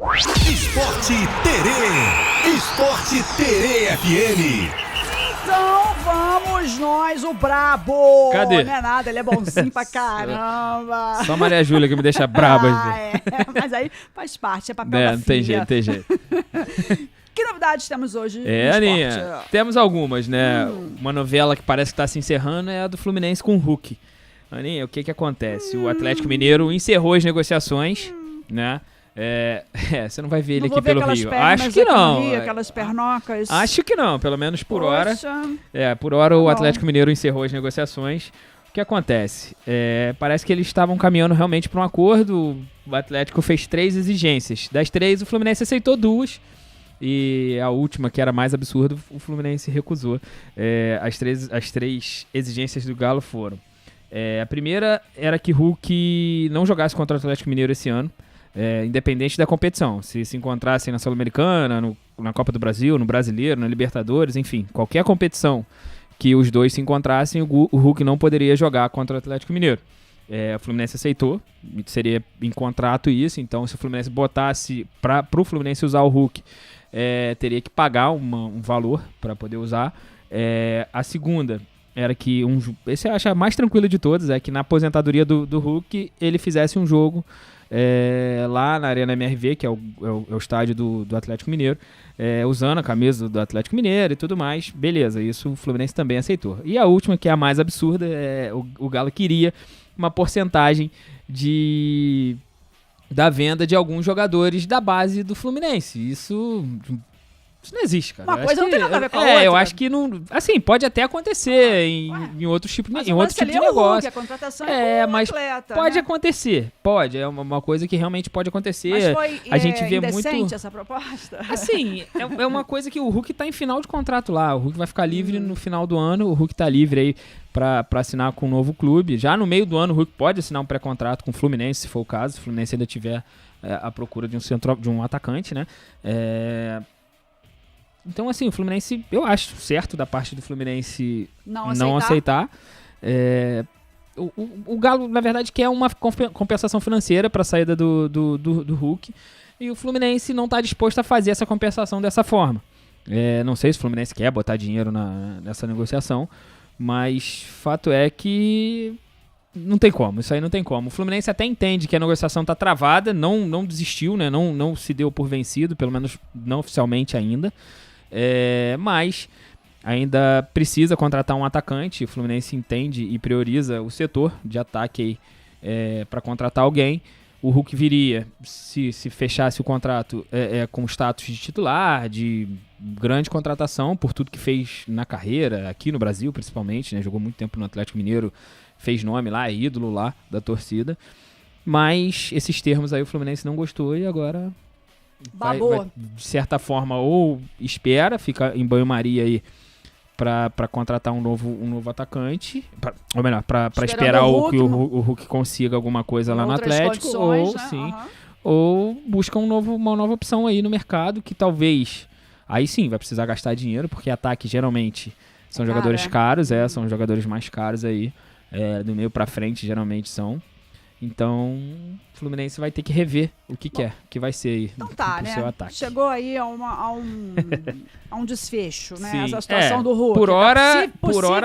Esporte Terê. Esporte Terê FM. Então vamos nós, o brabo. Cadê? Não é nada, ele é bonzinho pra caramba. Só Maria Júlia que me deixa braba. Mas aí faz parte, é papel da Não tem filha. jeito, tem jeito. Que novidades temos hoje no Aninha, esporte? temos algumas, né? Uma novela que parece que tá se encerrando é a do Fluminense com o Hulk. Aninha, o que acontece? O Atlético Mineiro encerrou as negociações, né? Você não vai ver ele aqui pelo Rio. Acho que não. Rio, aquelas pernocas. Acho que não, pelo menos por hora. Poxa. Por hora o Atlético Mineiro encerrou as negociações. O que acontece? Parece que eles estavam caminhando realmente para um acordo. O Atlético fez 3 exigências. Das 3, o Fluminense aceitou 2. E a última, que era mais absurda, o Fluminense recusou. As três exigências do Galo foram. A primeira era que Hulk não jogasse contra o Atlético Mineiro esse ano. Independente da competição, se encontrassem na Sul-Americana, na Copa do Brasil, no Brasileiro, na Libertadores, enfim, qualquer competição que os dois se encontrassem, o Hulk não poderia jogar contra o Atlético Mineiro. O Fluminense aceitou, seria em contrato isso, então se o Fluminense botasse para o Fluminense usar o Hulk, teria que pagar um valor para poder usar. A segunda era que, esse eu acho a mais tranquila de todas, é que na aposentadoria do Hulk ele fizesse um jogo lá na Arena MRV, que é o estádio do Atlético Mineiro, usando a camisa do Atlético Mineiro e tudo mais. Beleza, isso o Fluminense também aceitou. E a última, que é a mais absurda, o Galo queria uma porcentagem da venda de alguns jogadores da base do Fluminense. Isso não existe, cara. Uma coisa não tem nada a ver com a outra. Eu acho que não... Assim, pode até acontecer em outros tipos de negócio. A contratação é mas atleta, pode né? acontecer. Pode, é uma coisa que realmente pode acontecer. Mas foi a gente vê indecente muito... essa proposta? Assim, é uma coisa que o Hulk tá em final de contrato lá. O Hulk vai ficar livre no final do ano. O Hulk tá livre aí pra assinar com um novo clube. Já no meio do ano, o Hulk pode assinar um pré-contrato com o Fluminense, se for o caso. Se o Fluminense ainda tiver a procura de um atacante, né? Então, assim, o Fluminense, eu acho certo da parte do Fluminense não aceitar. O Galo, na verdade, quer uma compensação financeira para a saída do Hulk, e o Fluminense não está disposto a fazer essa compensação dessa forma. Não sei se o Fluminense quer botar dinheiro nessa negociação, mas fato é que não tem como, isso aí não tem como. O Fluminense até entende que a negociação está travada, não desistiu, né? Não se deu por vencido, pelo menos não oficialmente ainda. Mas ainda precisa contratar um atacante. O Fluminense entende e prioriza o setor de ataque para contratar alguém. O Hulk viria, se fechasse o contrato, com status de titular, de grande contratação, por tudo que fez na carreira, aqui no Brasil principalmente, né? Jogou muito tempo no Atlético Mineiro, fez nome lá, é ídolo lá da torcida. Mas esses termos aí o Fluminense não gostou e agora... Vai, de certa forma, ou espera, fica em banho-maria aí pra contratar um novo atacante, ou melhor, pra esperar que o Hulk consiga alguma coisa lá no Atlético, ou, né? Ou busca uma nova opção aí no mercado, que talvez, aí sim, vai precisar gastar dinheiro, porque ataque geralmente são jogadores caros, são jogadores mais caros aí, do meio pra frente geralmente são. Então, o Fluminense vai ter que rever o que quer, que vai ser aí então tá, pro né? seu ataque. Chegou aí a um desfecho, né? Sim. Essa situação do Hulk. Por hora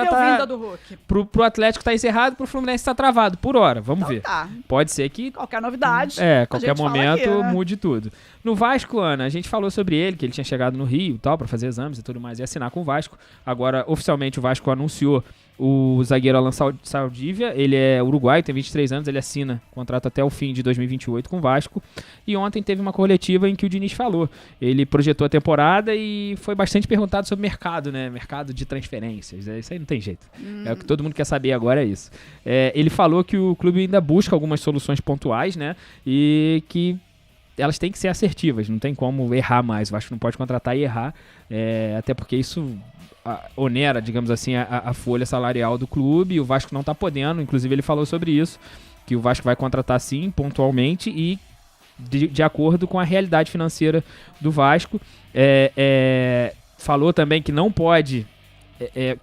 tá... vinda do Hulk. Pro Atlético tá encerrado, pro Fluminense tá travado. Por hora, vamos ver. Tá. Pode ser que... Qualquer novidade. Qualquer momento aqui, né? Mude tudo. No Vasco, Ana, a gente falou sobre ele, que ele tinha chegado no Rio e tal, pra fazer exames e tudo mais, e assinar com o Vasco. Agora, oficialmente, o Vasco anunciou o zagueiro Alan Saldívia. Ele é uruguaio, tem 23 anos, ele assina contrato até o fim de 2028 com o Vasco. E ontem teve uma coletiva em que o Diniz falou. Ele projetou a temporada e foi bastante perguntado sobre mercado, né? Mercado de transferências. Isso aí não tem jeito. O que todo mundo quer saber agora é isso. Ele falou que o clube ainda busca algumas soluções pontuais, né? E que elas têm que ser assertivas, não tem como errar mais. O Vasco não pode contratar e errar, até porque isso onera, digamos assim, a folha salarial do clube. O Vasco não está podendo, inclusive ele falou sobre isso, que o Vasco vai contratar sim, pontualmente e de acordo com a realidade financeira do Vasco. Falou também que não pode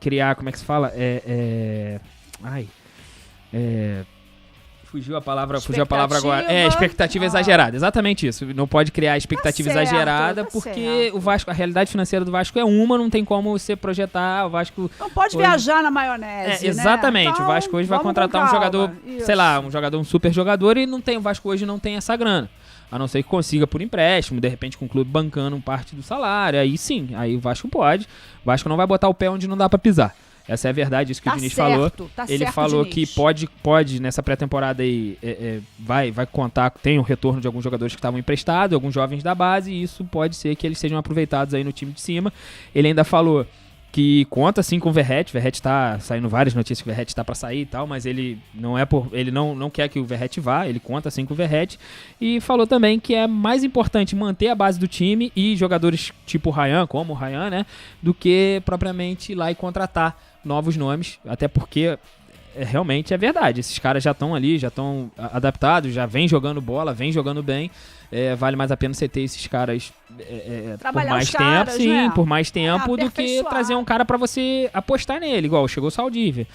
criar, como é que se fala? Fugiu a palavra agora. Expectativa exagerada. Exatamente isso. Não pode criar expectativa exagerada, porque o Vasco, a realidade financeira do Vasco é uma, não tem como você projetar. O Vasco. Não pode viajar na maionese. Exatamente. Né? Então, o Vasco hoje vai contratar um jogador, sei lá, um super jogador, e o Vasco hoje não tem essa grana. A não ser que consiga por empréstimo, de repente com o clube bancando parte do salário. Aí sim, aí o Vasco pode. O Vasco não vai botar o pé onde não dá pra pisar. Essa é a verdade, isso que o Diniz falou. Ele falou que pode nessa pré-temporada aí, vai contar, tem o retorno de alguns jogadores que estavam emprestados, alguns jovens da base, e isso pode ser que eles sejam aproveitados aí no time de cima. Ele ainda falou que conta sim com o Verratti. Verratti tá saindo várias notícias que o Verratti tá para sair e tal, mas ele não quer que o Verratti vá, ele conta sim com o Verratti. E falou também que é mais importante manter a base do time e jogadores tipo o Ryan, como o Ryan, né, do que propriamente ir lá e contratar novos nomes, até porque realmente é verdade, esses caras já estão ali, já estão adaptados, já vem jogando bola, vem jogando bem. Vale mais a pena você ter esses caras por mais tempo, sim, né? Por mais tempo do que trazer um cara pra você apostar nele, igual chegou o Saldívia.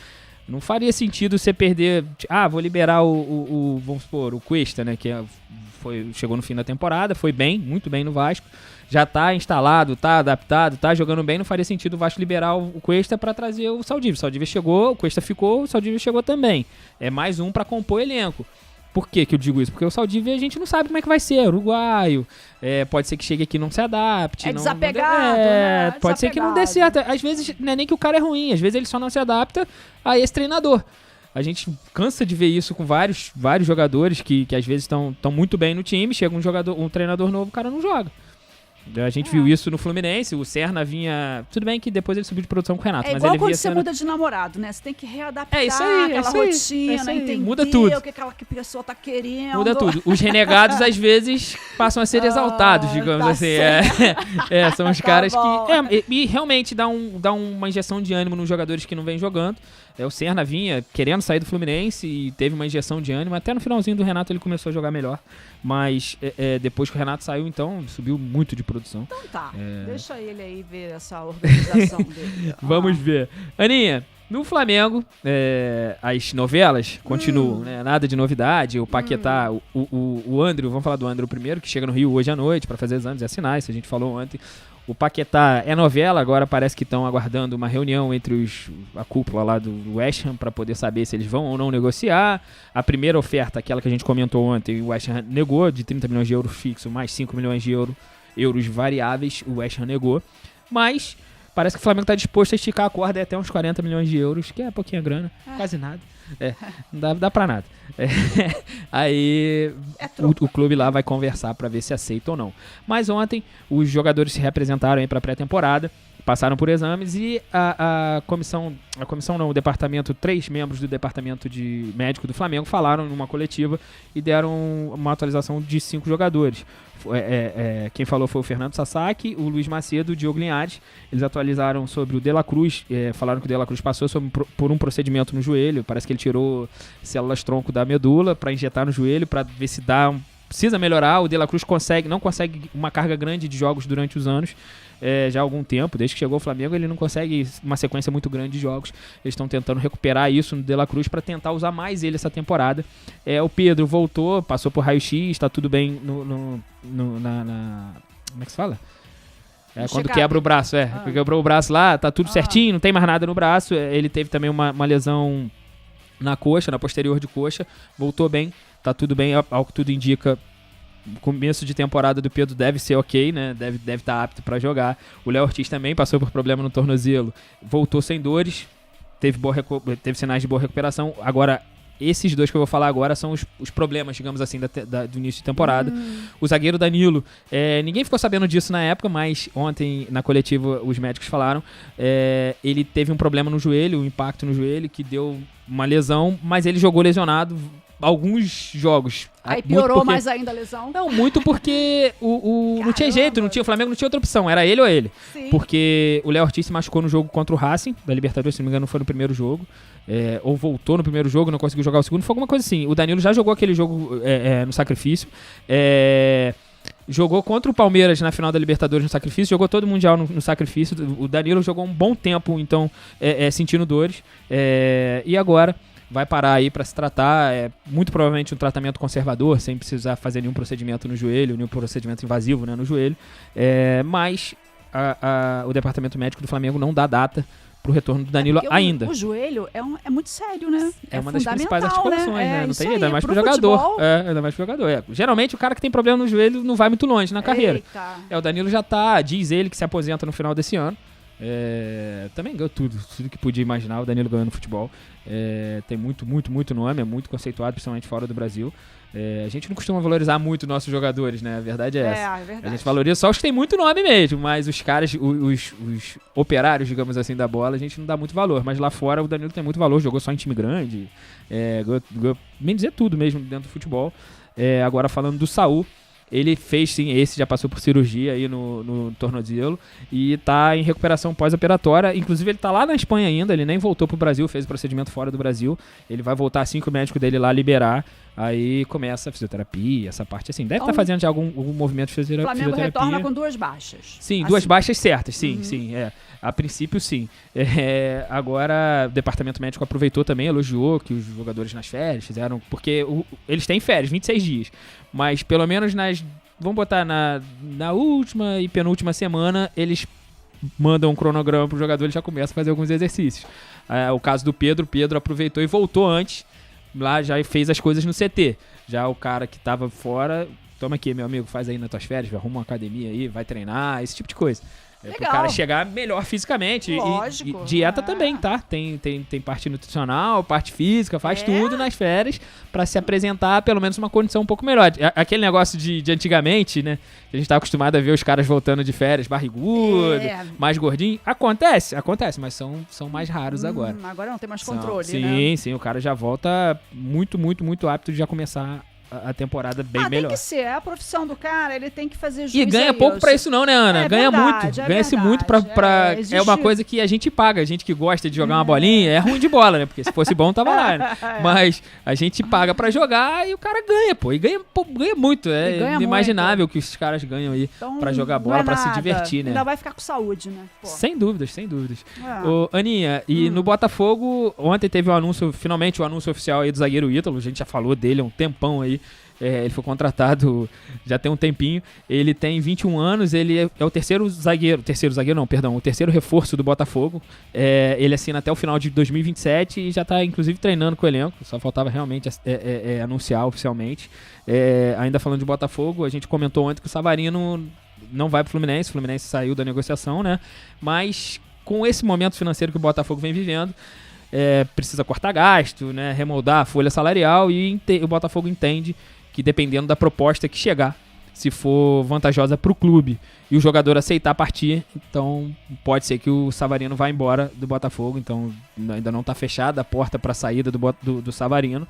Não faria sentido você perder, vou liberar vamos supor, o Cuesta, né, que chegou no fim da temporada, foi bem, muito bem no Vasco, já tá instalado, tá adaptado, tá jogando bem, não faria sentido o Vasco liberar o Cuesta pra trazer o Saldívia. O Saldívia chegou, o Cuesta ficou, o Saldívia chegou também. É mais um pra compor elenco. Por que eu digo isso? Porque o Saldívia a gente não sabe como é que vai ser, uruguaio, pode ser que chegue aqui e não se adapte. Desapegado, né? Pode ser que não dê certo. Às vezes não é nem que o cara é ruim, às vezes ele só não se adapta a esse treinador. A gente cansa de ver isso com vários jogadores que às vezes estão muito bem no time, chega um treinador novo, o cara não joga. A gente viu isso no Fluminense, o Serna vinha... Tudo bem que depois ele subiu de produção com o Renato, mas igual ele quando você muda de namorado, né? Você tem que readaptar aquela rotina, entender muda tudo. O que aquela pessoa tá querendo. Muda tudo. Os renegados, às vezes, passam a ser exaltados, digamos assim. São os caras que... E realmente dá uma injeção de ânimo nos jogadores que não vêm jogando. O Serna vinha querendo sair do Fluminense e teve uma injeção de ânimo. Até no finalzinho do Renato ele começou a jogar melhor. Mas depois que o Renato saiu, então, subiu muito de produção. Então tá, deixa ele aí ver essa organização dele. Vamos ver. Aninha, no Flamengo, as novelas continuam, né? Nada de novidade. O Paquetá, o André, vamos falar do André primeiro, que chega no Rio hoje à noite para fazer exames e assinar, isso a gente falou ontem. O Paquetá é novela, agora parece que estão aguardando uma reunião entre a cúpula lá do West Ham para poder saber se eles vão ou não negociar. A primeira oferta, aquela que a gente comentou ontem, o West Ham negou, de 30 milhões de euros fixo, mais 5 milhões de euros variáveis, o West Ham negou. Mas parece que o Flamengo está disposto a esticar a corda até uns 40 milhões de euros, que é pouquinha grana, quase nada. Não dá pra nada. Aí o clube lá vai conversar pra ver se aceita ou não. Mas ontem os jogadores se representaram aí pra pré-temporada, passaram por exames e a comissão não, o departamento, 3 membros do departamento de médico do Flamengo falaram numa coletiva e deram uma atualização de 5 jogadores. Quem falou foi o Fernando Sasaki, o Luiz Macedo, o Diogo Linhares. Eles atualizaram sobre o De La Cruz, falaram que o De La Cruz passou por um procedimento no joelho, parece que ele tirou células tronco da medula para injetar no joelho, para ver se precisa melhorar. O De La Cruz não consegue uma carga grande de jogos durante os anos, já há algum tempo, desde que chegou ao Flamengo ele não consegue uma sequência muito grande de jogos. Eles estão tentando recuperar isso no De La Cruz para tentar usar mais ele essa temporada. O Pedro voltou, passou por raio-x, está tudo bem como é que se fala? Quando quebra o braço, quebrou o braço lá, tá tudo certinho, não tem mais nada no braço. Ele teve também uma lesão na coxa, na posterior de coxa, voltou bem, tá tudo bem, ao que tudo indica. O começo de temporada do Pedro deve ser ok, né? Deve estar apto para jogar. O Léo Ortiz também passou por problema no tornozelo, voltou sem dores, teve sinais de boa recuperação. Agora, esses dois que eu vou falar agora são os problemas, digamos assim, do início de temporada. O zagueiro Danilo, ninguém ficou sabendo disso na época, mas ontem na coletiva os médicos falaram, ele teve um problema no joelho, um impacto no joelho que deu uma lesão, mas ele jogou lesionado alguns jogos. Aí piorou mais ainda a lesão? Não, muito porque não tinha jeito, o Flamengo não tinha outra opção, era ele ou ele. Sim. Porque o Léo Ortiz se machucou no jogo contra o Racing, da Libertadores, se não me engano foi no primeiro jogo, ou voltou no primeiro jogo, não conseguiu jogar o segundo, foi alguma coisa assim. O Danilo já jogou aquele jogo no sacrifício, jogou contra o Palmeiras na final da Libertadores no sacrifício, jogou todo o Mundial no sacrifício. O Danilo jogou um bom tempo, então, sentindo dores, e agora vai parar aí para se tratar, muito provavelmente um tratamento conservador, sem precisar fazer nenhum procedimento no joelho, nenhum procedimento invasivo, né, no joelho, mas o departamento médico do Flamengo não dá data pro retorno do Danilo ainda. O joelho é muito sério, né? É uma das principais articulações, né? Não tem ainda mais pro jogador. Ainda mais pro jogador. Geralmente o cara que tem problema no joelho não vai muito longe na carreira. O Danilo já diz ele que se aposenta no final desse ano. Também ganhou tudo que podia imaginar. O Danilo ganhou no futebol. Tem muito nome, é muito conceituado, principalmente fora do Brasil. A gente não costuma valorizar muito nossos jogadores, né? A verdade é essa. É verdade. A gente valoriza só os que tem muito nome mesmo, mas os caras, os operários, digamos assim, da bola, a gente não dá muito valor. Mas lá fora o Danilo tem muito valor, jogou só em time grande, ganhou, bem dizer, tudo mesmo dentro do futebol. Agora falando do Saul, ele fez sim, esse já passou por cirurgia aí no tornozelo e tá em recuperação pós-operatória. Inclusive ele tá lá na Espanha ainda, ele nem voltou pro Brasil, fez o procedimento fora do Brasil. Ele vai voltar assim que o médico dele lá liberar. Aí começa a fisioterapia, essa parte assim. Deve estar fazendo já algum movimento de fisioterapia. O Flamengo retorna com 2 baixas. Sim, 2 baixas certas, sim. A princípio, sim. Agora, o departamento médico aproveitou também, elogiou que os jogadores nas férias fizeram... Porque eles têm férias, 26 dias. Mas pelo menos vamos botar na última e penúltima semana, eles mandam um cronograma pro jogador e já começa a fazer alguns exercícios. O caso do Pedro, aproveitou e voltou antes. Lá já fez as coisas no CT. Já o cara que tava fora, toma aqui, meu amigo, faz aí nas tuas férias, arruma uma academia aí, vai treinar, esse tipo de coisa. Pro cara chegar melhor fisicamente. Lógico, e dieta também, tá? Tem parte nutricional, parte física, faz tudo nas férias pra se apresentar pelo menos uma condição um pouco melhor. Aquele negócio de antigamente, né? Que a gente tá acostumado a ver os caras voltando de férias barrigudo, mais gordinho. Acontece, mas são mais raros agora. Agora não tem mais controle, né? Sim, o cara já volta muito apto de já começar a temporada bem melhor. Tem que ser, é a profissão do cara, ele tem que fazer juiz. E ganha pouco pra isso não, né, Ana? Ganha muito. Ganha-se muito pra... É uma coisa que a gente paga. A gente que gosta de jogar uma bolinha, é ruim de bola, né? Porque se fosse bom, tava lá, né? Mas a gente paga pra jogar e o cara ganha, pô. E ganha muito. É inimaginável que os caras ganham aí pra jogar bola, pra se divertir, né? Ainda vai ficar com saúde, né? Pô. Sem dúvidas. Ô, Aninha, e no Botafogo, ontem teve finalmente o anúncio oficial aí do zagueiro Ítalo. A gente já falou dele há um tempão aí. Ele foi contratado já tem um tempinho. Ele tem 21 anos, ele é o terceiro reforço do Botafogo. Ele assina até o final de 2027 e já está inclusive treinando com o elenco. Só faltava realmente anunciar oficialmente. Ainda falando de Botafogo, a gente comentou ontem que o Savarino não vai pro Fluminense. O Fluminense saiu da negociação, né? Mas com esse momento financeiro que o Botafogo vem vivendo, precisa cortar gasto, né? Remoldar a folha salarial e o Botafogo entende que dependendo da proposta que chegar, se for vantajosa para o clube e o jogador aceitar partir, então pode ser que o Savarino vá embora do Botafogo. Então ainda não está fechada a porta para a saída do Savarino.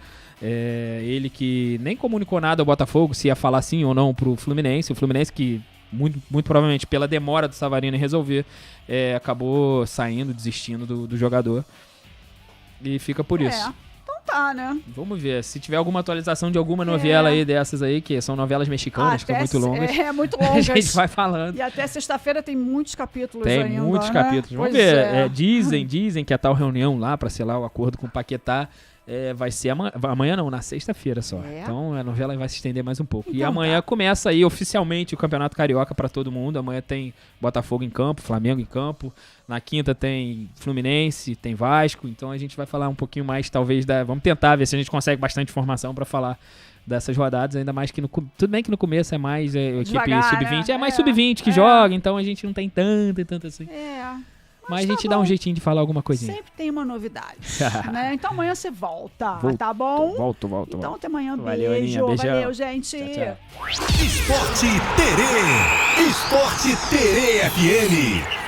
Ele que nem comunicou nada ao Botafogo se ia falar sim ou não para o Fluminense. O Fluminense que muito provavelmente pela demora do Savarino em resolver, acabou saindo, desistindo do jogador e fica por isso. Tá, né? Vamos ver, se tiver alguma atualização de alguma novela aí dessas aí, que são novelas mexicanas, que são muito longas. Muito longas. A gente vai falando. E até sexta-feira tem muitos capítulos ainda. Tem muitos capítulos. Vamos ver. Dizem que a tal reunião lá para selar o acordo com o Paquetá vai ser amanhã não, na sexta-feira só. Então a novela vai se estender mais um pouco. Então, e amanhã começa aí oficialmente o Campeonato Carioca para todo mundo. Amanhã tem Botafogo em campo, Flamengo em campo. Na quinta tem Fluminense, tem Vasco. Então a gente vai falar um pouquinho mais, talvez, vamos tentar ver se a gente consegue bastante informação para falar dessas rodadas, ainda mais que tudo bem que no começo é mais equipe sub-20, né? Mais sub-20 que joga, então a gente não tem tanto assim. Mas a gente dá um jeitinho de falar alguma coisinha. Sempre tem uma novidade, né? Então amanhã você volta, tá bom? Volto. Então até amanhã, valeu, Aninha, beijão. Valeu, gente. Tchau. Esporte Terê FM.